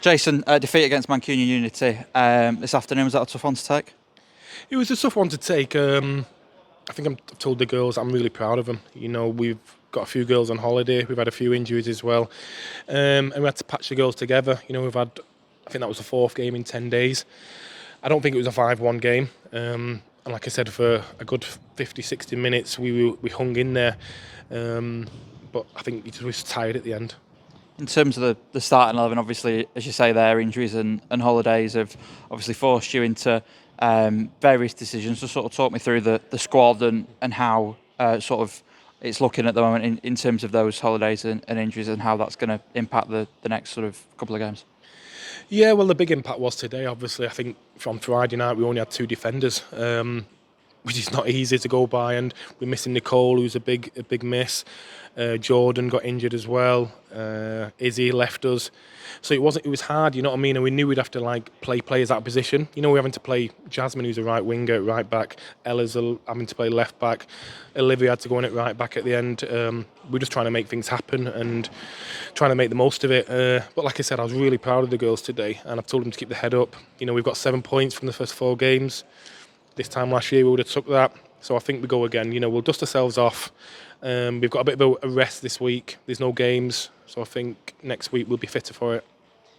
Jason, defeat against Mancunian Unity this afternoon, was that a tough one to take? It was a tough one to take. I think I've told the girls I'm really proud of them. You know, we've got a few girls on holiday. We've had a few injuries as well, and we had to patch the girls together. You know, I think that was the fourth game in 10 days. I don't think it was a 5-1 game. And like I said, for a good 50, 60 minutes, we hung in there. But I think we was tired at the end. In terms of the starting 11, obviously, as you say there, injuries and holidays have obviously forced you into various decisions. So sort of talk me through the squad and how sort of it's looking at the moment in terms of those holidays and injuries and how that's going to impact the next sort of couple of games. Yeah, well, the big impact was today, obviously. I think from Friday night we only had 2 defenders, which is not easy to go by, and we're missing Nicole, who's a big miss. Jordan got injured as well. Izzy left us, so it was hard. You know what I mean? And we knew we'd have to play players out of position. You know, we're having to play Jasmine, who's a right winger, right back. Ella's having to play left back. Olivia had to go in at right back at the end. We're just trying to make things happen and trying to make the most of it. But like I said, I was really proud of the girls today, and I've told them to keep their head up. You know, we've got 7 points from the first 4 games. This time last year we would have took that. So I think we go again. You know, we'll dust ourselves off. We've got a bit of a rest this week. There's no games, so I think next week we'll be fitter for it.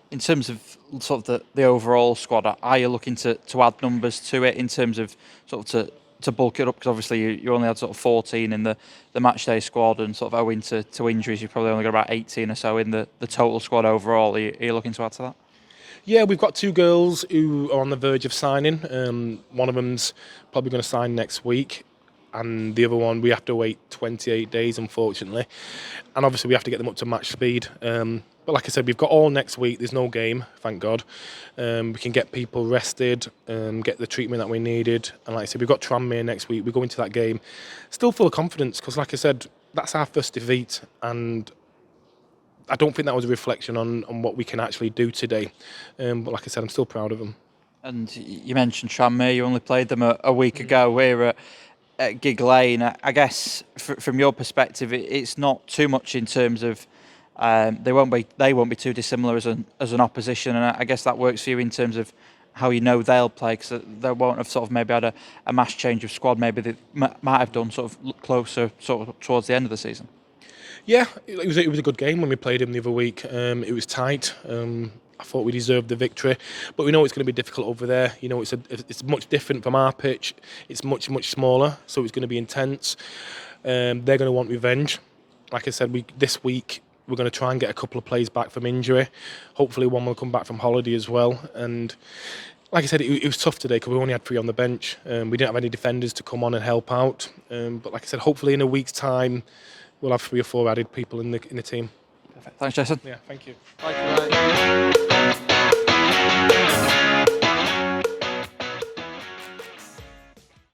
In terms of sort of the overall squad, are you looking to add numbers to it in terms of sort of to bulk it up? Because obviously you only had sort of 14 in the match day squad, and sort of owing to injuries, you've probably only got about 18 or so in the total squad overall. Are you looking to add to that? Yeah, we've got 2 girls who are on the verge of signing. One of them's probably going to sign next week, and the other one we have to wait 28 days, unfortunately. And obviously we have to get them up to match speed. But like I said, we've got all next week. There's no game, thank God. We can get people rested, get the treatment that we needed. And like I said, we've got Tranmere next week. We go into that game still full of confidence, because like I said, that's our first defeat, and I don't think that was a reflection on what we can actually do today. But like I said, I'm still proud of them. And you mentioned Tranmere, you only played them a week ago. We're at Gig Lane. I guess from your perspective, it's not too much in terms of they won't be too dissimilar as an opposition, and I guess that works for you in terms of how you know they'll play, because they won't have sort of maybe had a mass change of squad. Maybe they might have done sort of closer sort of towards the end of the season. Yeah, it was a good game when we played him the other week. It was tight. I thought we deserved the victory, but we know it's going to be difficult over there. You know, it's much different from our pitch. It's much smaller, so it's going to be intense. They're going to want revenge. Like I said, this week we're going to try and get a couple of players back from injury. Hopefully, one will come back from holiday as well. And like I said, it was tough today because we only had 3 on the bench. We didn't have any defenders to come on and help out. But like I said, hopefully in a week's time, we'll have 3 or 4 added people in the team. Perfect. Thanks, Jason. Yeah, thank you. Thank you.